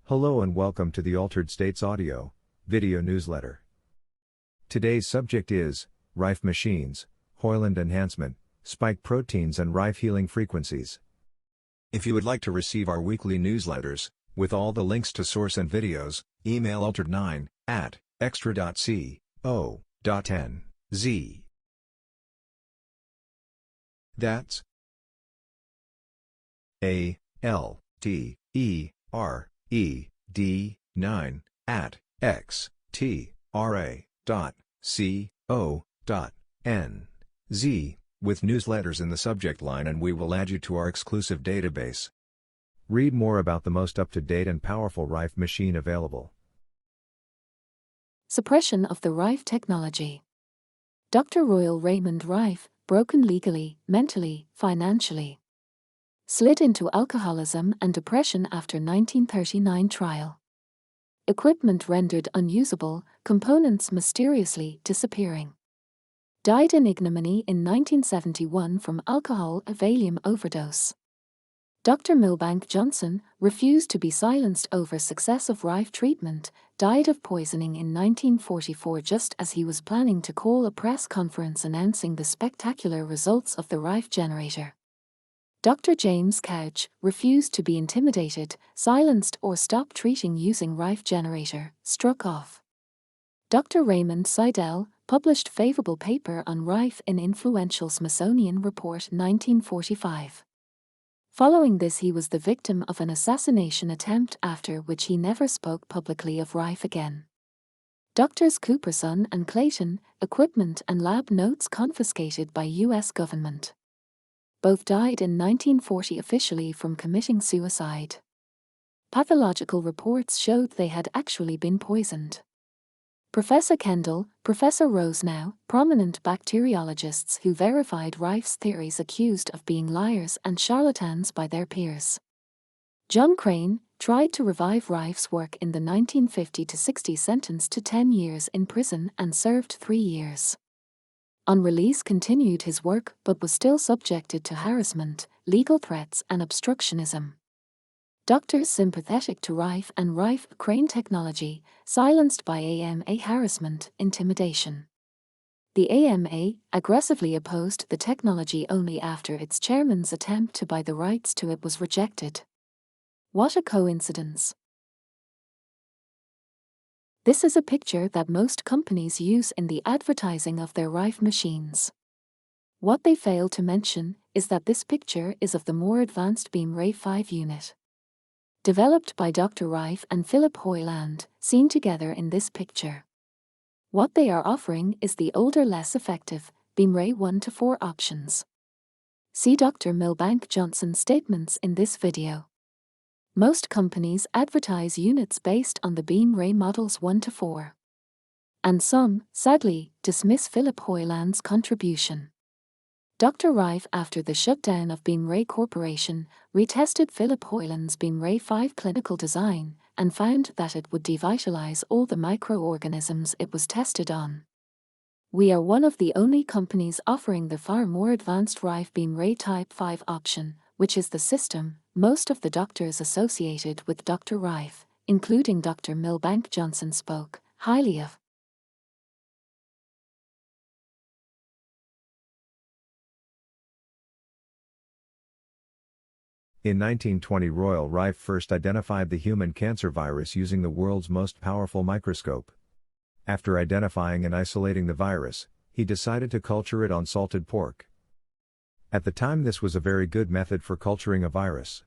Hello and welcome to the Altered States Audio, video newsletter. Today's subject is, Rife Machines, Hoyland enhancement, spike proteins and Rife healing frequencies. If you would like to receive our weekly newsletters, with all the links to source and videos, email altered9@extra.co.nz. That's ALTERA.co.nz, with newsletters in the subject line, and we will add you to our exclusive database. Read more about the most up-to-date and powerful Rife machine available. Suppression of the Rife technology. Dr. Royal Raymond Rife, broken legally, mentally, financially. Slid into alcoholism and depression after 1939 trial. Equipment rendered unusable, components mysteriously disappearing. Died in ignominy in 1971 from alcohol Valium overdose. Dr. Milbank Johnson refused to be silenced over success of Rife treatment, died of poisoning in 1944 just as he was planning to call a press conference announcing the spectacular results of the Rife generator. Dr. James Couch refused to be intimidated, silenced or stop treating using Rife generator, struck off. Dr. Raymond Seidel published favorable paper on Rife in influential Smithsonian Report 1945. Following this, he was the victim of an assassination attempt, after which he never spoke publicly of Rife again. Drs. Cooperson and Clayton, equipment and lab notes confiscated by U.S. government. Both died in 1940 officially from committing suicide. Pathological reports showed they had actually been poisoned. Professor Kendall, Professor Rosenau, prominent bacteriologists who verified Rife's theories, accused of being liars and charlatans by their peers. John Crane tried to revive Rife's work in the 1950-60, sentenced to 10 years in prison and served 3 years. On release, continued his work but was still subjected to harassment, legal threats and obstructionism. Doctors sympathetic to Rife and Rife Crane technology, silenced by AMA harassment, intimidation. The AMA aggressively opposed the technology only after its chairman's attempt to buy the rights to it was rejected. What a coincidence! This is a picture that most companies use in the advertising of their Rife machines. What they fail to mention is that this picture is of the more advanced Beam Ray 5 unit. Developed by Dr. Rife and Phillip Hoyland, seen together in this picture. What they are offering is the older, less effective Beam Ray 1 to 4 options. See Dr. Milbank Johnson's statements in this video. Most companies advertise units based on the Beam Ray models 1 to 4. And some, sadly, dismiss Phillip Hoyland's contribution. Dr. Rife, after the shutdown of Beam Ray Corporation, retested Phillip Hoyland's Beam Ray 5 clinical design and found that it would devitalize all the microorganisms it was tested on. We are one of the only companies offering the far more advanced Rife Beam Ray Type 5 option, which is the system most of the doctors associated with Dr. Rife, including Dr. Milbank Johnson, spoke highly of. In 1920, Royal Rife first identified the human cancer virus using the world's most powerful microscope. After identifying and isolating the virus, he decided to culture it on salted pork. At the time, this was a very good method for culturing a virus.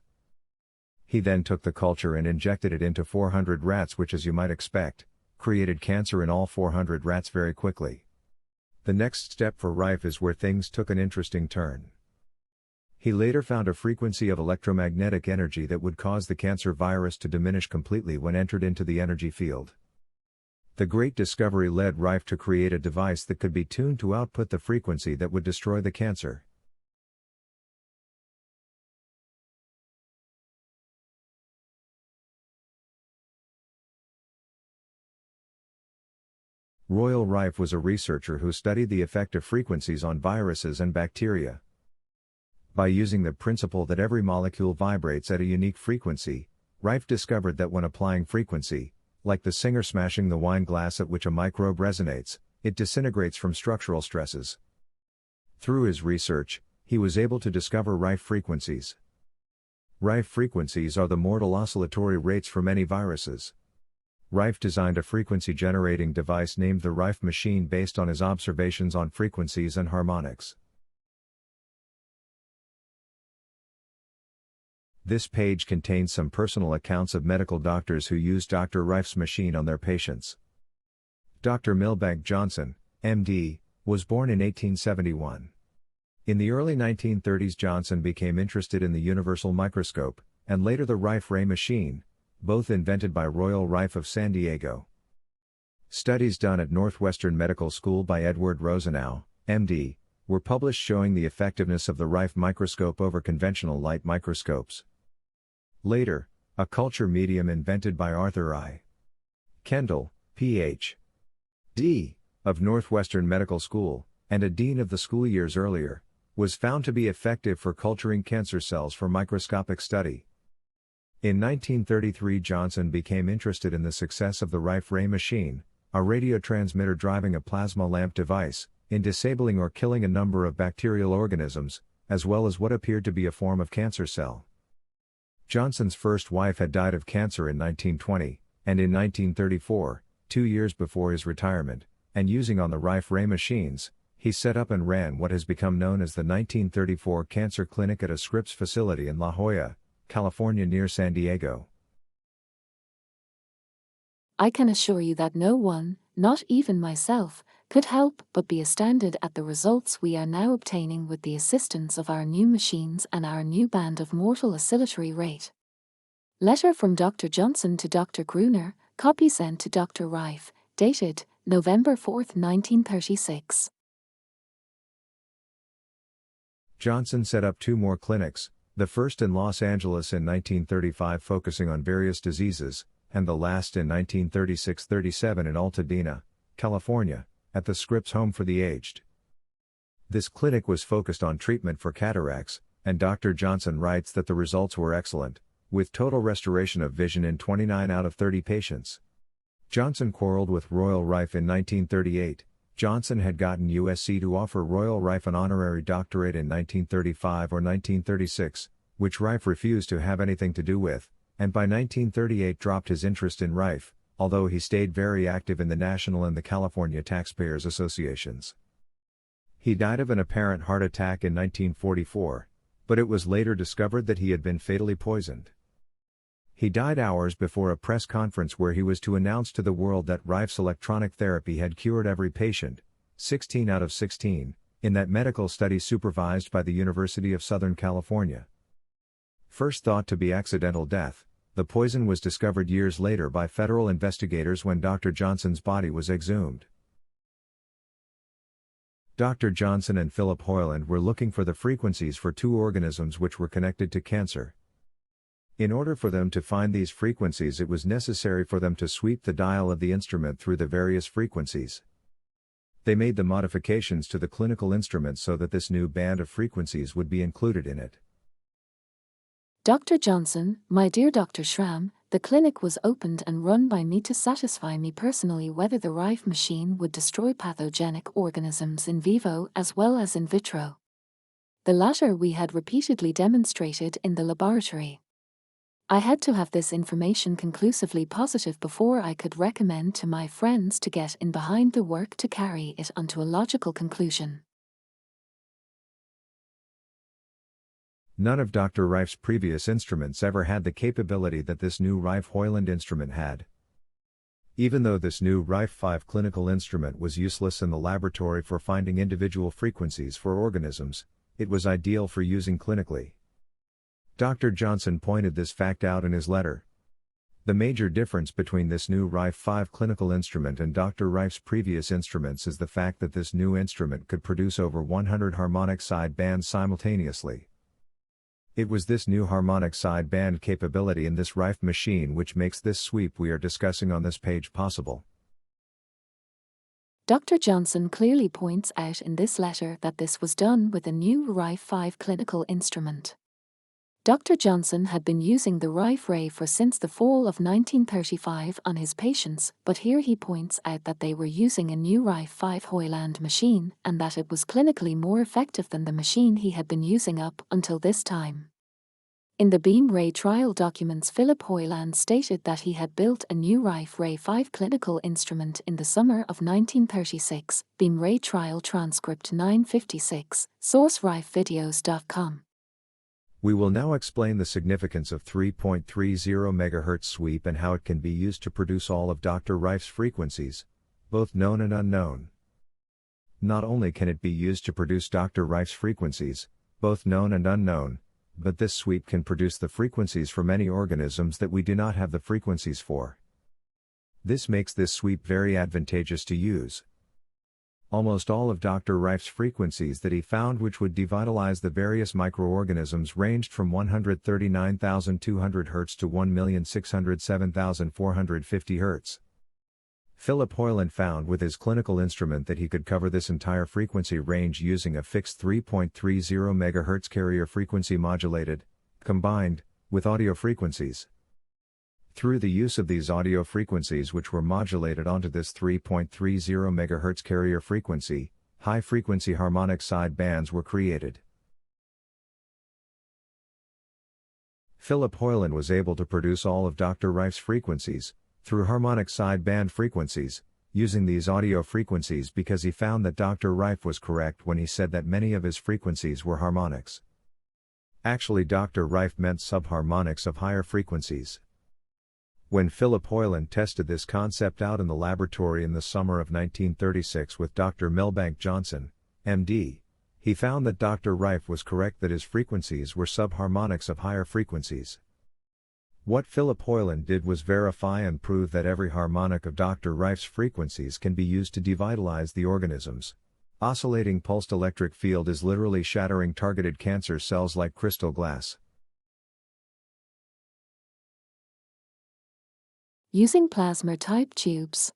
He then took the culture and injected it into 400 rats, which, as you might expect, created cancer in all 400 rats very quickly. The next step for Rife is where things took an interesting turn. He later found a frequency of electromagnetic energy that would cause the cancer virus to diminish completely when entered into the energy field. The great discovery led Rife to create a device that could be tuned to output the frequency that would destroy the cancer. Royal Rife was a researcher who studied the effect of frequencies on viruses and bacteria. By using the principle that every molecule vibrates at a unique frequency, Rife discovered that when applying frequency, like the singer smashing the wine glass at which a microbe resonates, it disintegrates from structural stresses. Through his research, he was able to discover Rife frequencies. Rife frequencies are the mortal oscillatory rates for many viruses. Rife designed a frequency-generating device named the Rife Machine based on his observations on frequencies and harmonics. This page contains some personal accounts of medical doctors who used Dr. Rife's machine on their patients. Dr. Milbank Johnson, M.D., was born in 1871. In the early 1930s, Johnson became interested in the universal microscope, and later the Rife Machine, both invented by Royal Rife of San Diego. Studies done at Northwestern Medical School by Edward Rosenau, M.D., were published showing the effectiveness of the Rife microscope over conventional light microscopes. Later, a culture medium invented by Arthur I. Kendall, Ph.D., of Northwestern Medical School, and a dean of the school years earlier, was found to be effective for culturing cancer cells for microscopic study. In 1933, Johnson became interested in the success of the Rife Machine, a radio transmitter driving a plasma lamp device, in disabling or killing a number of bacterial organisms, as well as what appeared to be a form of cancer cell. Johnson's first wife had died of cancer in 1920, and in 1934, 2 years before his retirement, and using on the Rife machines, he set up and ran what has become known as the 1934 Cancer Clinic at a Scripps facility in La Jolla, California near San Diego. I can assure you that no one, not even myself, could help but be astounded at the results we are now obtaining with the assistance of our new machines and our new band of mortal oscillatory rate. Letter from Dr. Johnson to Dr. Gruner, copy sent to Dr. Rife, dated November 4, 1936. Johnson set up 2 more clinics, the first in Los Angeles in 1935 focusing on various diseases, and the last in 1936-37 in Altadena, California, at the Scripps Home for the Aged. This clinic was focused on treatment for cataracts, and Dr. Johnson writes that the results were excellent, with total restoration of vision in 29 out of 30 patients. Johnson quarreled with Royal Rife in 1938. Johnson had gotten USC to offer Royal Rife an honorary doctorate in 1935 or 1936, which Rife refused to have anything to do with, and by 1938 dropped his interest in Rife, although he stayed very active in the National and the California Taxpayers Associations. He died of an apparent heart attack in 1944, but it was later discovered that he had been fatally poisoned. He died hours before a press conference where he was to announce to the world that Rife's electronic therapy had cured every patient, 16 out of 16, in that medical study supervised by the University of Southern California. First thought to be accidental death, the poison was discovered years later by federal investigators when Dr. Johnson's body was exhumed. Dr. Johnson and Phillip Hoyland were looking for the frequencies for 2 organisms which were connected to cancer. In order for them to find these frequencies, it was necessary for them to sweep the dial of the instrument through the various frequencies. They made the modifications to the clinical instrument so that this new band of frequencies would be included in it. Dr. Johnson, my dear Dr. Schramm, the clinic was opened and run by me to satisfy me personally whether the Rife machine would destroy pathogenic organisms in vivo as well as in vitro. The latter we had repeatedly demonstrated in the laboratory. I had to have this information conclusively positive before I could recommend to my friends to get in behind the work to carry it onto a logical conclusion. None of Dr. Rife's previous instruments ever had the capability that this new Rife Hoyland instrument had. Even though this new Rife 5 clinical instrument was useless in the laboratory for finding individual frequencies for organisms, it was ideal for using clinically. Dr. Johnson pointed this fact out in his letter. The major difference between this new Rife 5 clinical instrument and Dr. Rife's previous instruments is the fact that this new instrument could produce over 100 harmonic side bands simultaneously. It was this new harmonic side band capability in this Rife machine which makes this sweep we are discussing on this page possible. Dr. Johnson clearly points out in this letter that this was done with a new Rife 5 clinical instrument. Dr. Johnson had been using the Rife ray for since the fall of 1935 on his patients, but here he points out that they were using a new Rife 5 Hoyland machine and that it was clinically more effective than the machine he had been using up until this time. In the beam ray trial documents, Phillip Hoyland stated that he had built a new Rife Ray 5 clinical instrument in the summer of 1936. Beam ray trial transcript 956, source rifevideos.com. We will now explain the significance of 3.30 MHz sweep and how it can be used to produce all of Dr. Rife's frequencies, both known and unknown. Not only can it be used to produce Dr. Rife's frequencies, both known and unknown, but this sweep can produce the frequencies for many organisms that we do not have the frequencies for. This makes this sweep very advantageous to use. Almost all of Dr. Rife's frequencies that he found which would devitalize the various microorganisms ranged from 139,200 Hz to 1,607,450 Hz. Phillip Hoyland found with his clinical instrument that he could cover this entire frequency range using a fixed 3.30 MHz carrier frequency modulated, combined, with audio frequencies. Through the use of these audio frequencies which were modulated onto this 3.30 MHz carrier frequency, high-frequency harmonic side bands were created. Phillip Hoyland was able to produce all of Dr. Rife's frequencies, through harmonic side band frequencies, using these audio frequencies because he found that Dr. Rife was correct when he said that many of his frequencies were harmonics. Actually, Dr. Rife meant subharmonics of higher frequencies. When Phillip Hoyland tested this concept out in the laboratory in the summer of 1936 with Dr. Milbank Johnson, MD, he found that Dr. Rife was correct that his frequencies were subharmonics of higher frequencies. What Phillip Hoyland did was verify and prove that every harmonic of Dr. Rife's frequencies can be used to devitalize the organisms. Oscillating pulsed electric field is literally shattering targeted cancer cells like crystal glass. Using plasma-type tubes.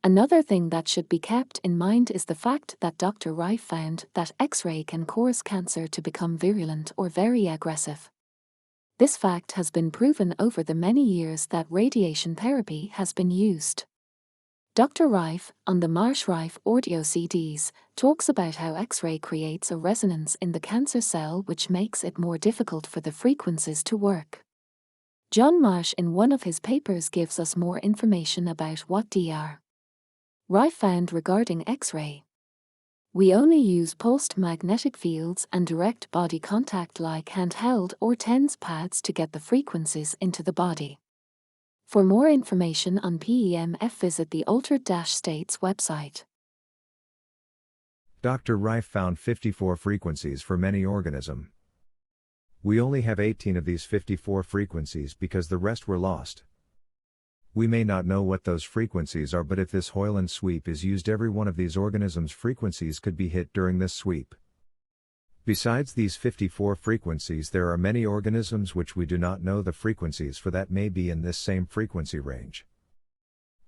Another thing that should be kept in mind is the fact that Dr. Rife found that X-ray can cause cancer to become virulent or very aggressive. This fact has been proven over the many years that radiation therapy has been used. Dr. Rife, on the Marsh Rife audio CDs, talks about how X-ray creates a resonance in the cancer cell which makes it more difficult for the frequencies to work. John Marsh in one of his papers gives us more information about what Dr. Rife found regarding X-ray. We only use pulsed magnetic fields and direct body contact like handheld or TENS pads to get the frequencies into the body. For more information on PEMF, visit the Altered States website. Dr. Rife found 54 frequencies for many organisms. We only have 18 of these 54 frequencies because the rest were lost. We may not know what those frequencies are, but if this Hoyland sweep is used, every one of these organisms' frequencies could be hit during this sweep. Besides these 54 frequencies, there are many organisms which we do not know the frequencies for that may be in this same frequency range.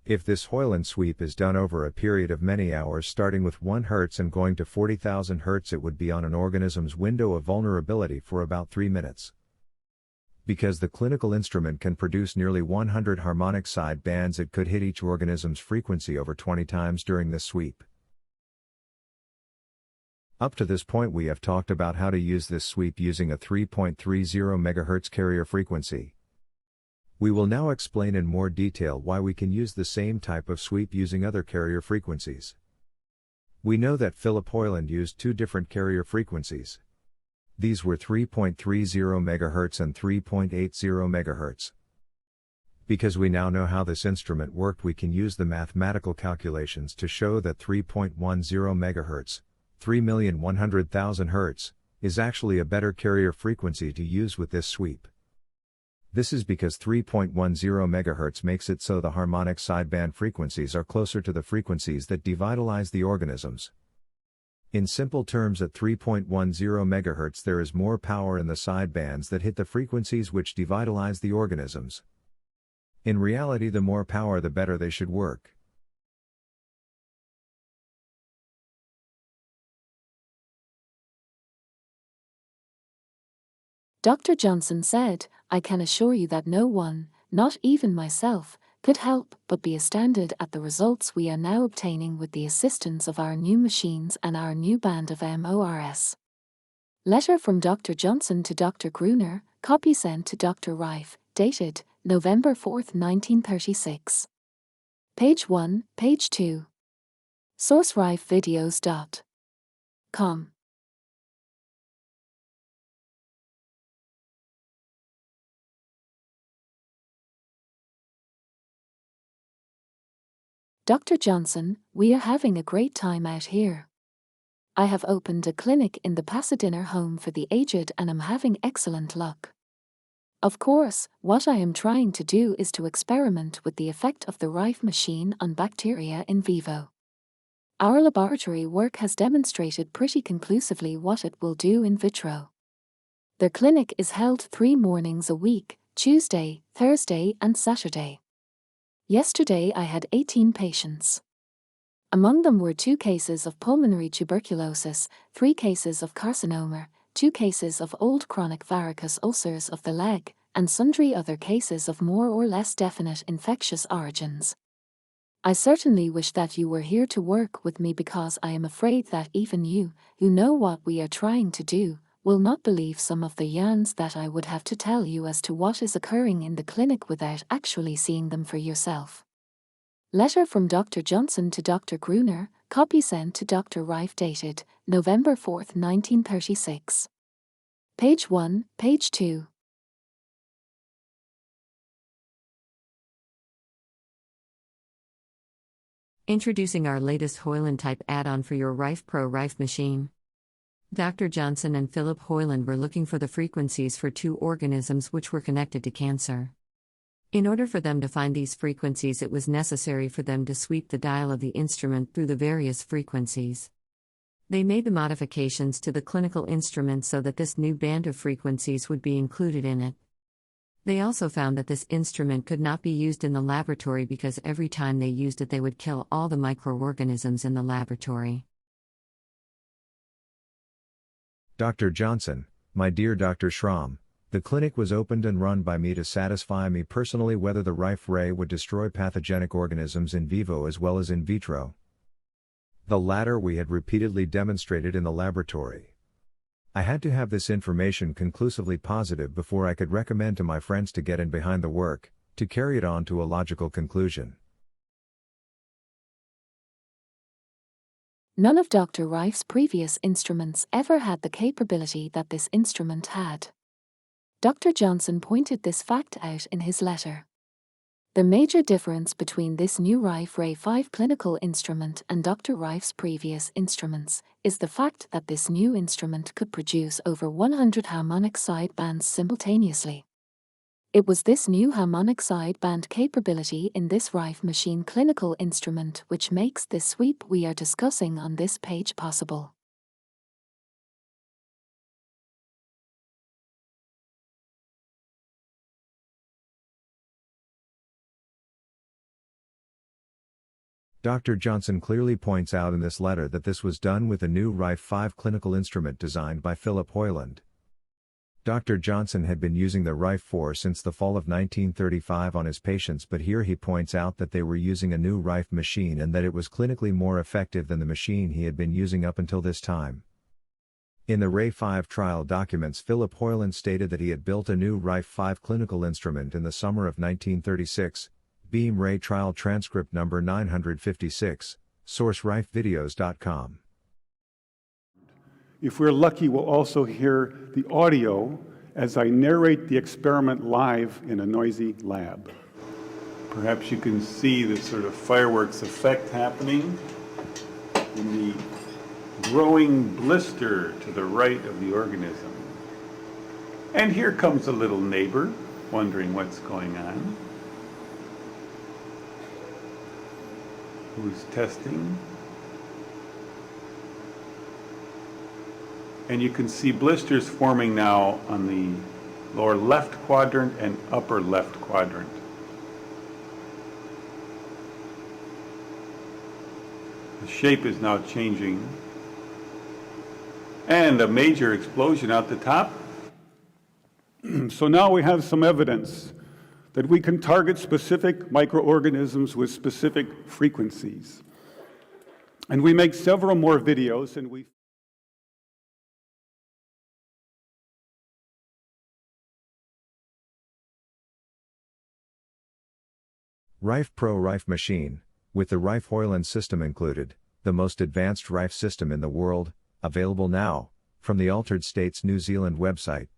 If this Hoyland sweep is done over a period of many hours starting with 1 Hz and going to 40,000 Hz, it would be on an organism's window of vulnerability for about 3 minutes. Because the clinical instrument can produce nearly 100 harmonic side bands, it could hit each organism's frequency over 20 times during this sweep. Up to this point we have talked about how to use this sweep using a 3.30 MHz carrier frequency. We will now explain in more detail why we can use the same type of sweep using other carrier frequencies. We know that Phillip Hoyland used 2 different carrier frequencies. These were 3.30 MHz and 3.80 MHz. Because we now know how this instrument worked, we can use the mathematical calculations to show that 3.10 MHz, 3,100,000 Hz, is actually a better carrier frequency to use with this sweep. This is because 3.10 MHz makes it so the harmonic sideband frequencies are closer to the frequencies that devitalize the organisms. In simple terms, at 3.10 MHz there is more power in the sidebands that hit the frequencies which devitalize the organisms. In reality, the more power the better they should work. Dr. Johnson said, "I can assure you that no one, not even myself, could help but be astounded at the results we are now obtaining with the assistance of our new machines and our new band of MORS." Letter from Dr. Johnson to Dr. Gruner, copy sent to Dr. Rife, dated November 4, 1936. Page 1, page 2. Source rifevideos.com. Dr. Johnson, we are having a great time out here. I have opened a clinic in the Pasadena home for the aged and am having excellent luck. Of course, what I am trying to do is to experiment with the effect of the Rife machine on bacteria in vivo. Our laboratory work has demonstrated pretty conclusively what it will do in vitro. The clinic is held 3 mornings a week, Tuesday, Thursday, and Saturday. Yesterday I had 18 patients. Among them were 2 cases of pulmonary tuberculosis, 3 cases of carcinoma, 2 cases of old chronic varicose ulcers of the leg, and sundry other cases of more or less definite infectious origins. I certainly wish that you were here to work with me, because I am afraid that even you, who know what we are trying to do, will not believe some of the yarns that I would have to tell you as to what is occurring in the clinic without actually seeing them for yourself. Letter from Dr. Johnson to Dr. Gruner, copy sent to Dr. Rife, dated November 4, 1936. Page 1, page 2. Introducing our latest Hoyland type add-on for your Rife Pro Rife machine. Dr. Johnson and Phillip Hoyland were looking for the frequencies for 2 organisms which were connected to cancer. In order for them to find these frequencies, it was necessary for them to sweep the dial of the instrument through the various frequencies. They made the modifications to the clinical instrument so that this new band of frequencies would be included in it. They also found that this instrument could not be used in the laboratory because every time they used it they would kill all the microorganisms in the laboratory. Dr. Johnson, my dear Dr. Schramm, the clinic was opened and run by me to satisfy me personally whether the Rife ray would destroy pathogenic organisms in vivo as well as in vitro. The latter we had repeatedly demonstrated in the laboratory. I had to have this information conclusively positive before I could recommend to my friends to get in behind the work, to carry it on to a logical conclusion. None of Dr. Rife's previous instruments ever had the capability that this instrument had. Dr. Johnson pointed this fact out in his letter. The major difference between this new Rife Ray 5 clinical instrument and Dr. Rife's previous instruments is the fact that this new instrument could produce over 100 harmonic sidebands simultaneously. It was this new harmonic sideband capability in this Rife machine clinical instrument which makes this sweep we are discussing on this page possible. Dr. Johnson clearly points out in this letter that this was done with a new Rife 5 clinical instrument designed by Phillip Hoyland. Dr. Johnson had been using the Rife 4 since the fall of 1935 on his patients, but here he points out that they were using a new Rife machine and that it was clinically more effective than the machine he had been using up until this time. In the Ray 5 trial documents, Phillip Hoyland stated that he had built a new Rife 5 clinical instrument in the summer of 1936. Beam Ray Trial Transcript number 956, source rifevideos.com. If we're lucky, we'll also hear the audio as I narrate the experiment live in a noisy lab. Perhaps you can see the sort of fireworks effect happening in the growing blister to the right of the organism. And here comes a little neighbor wondering what's going on, who's testing. And you can see blisters forming now on the lower left quadrant and upper left quadrant. The shape is now changing. And a major explosion out the top. So now we have some evidence that we can target specific microorganisms with specific frequencies. And we make several more videos, and we Rife Pro Rife Machine, with the Rife Hoyland system included, the most advanced Rife system in the world, available now, from the Altered States New Zealand website.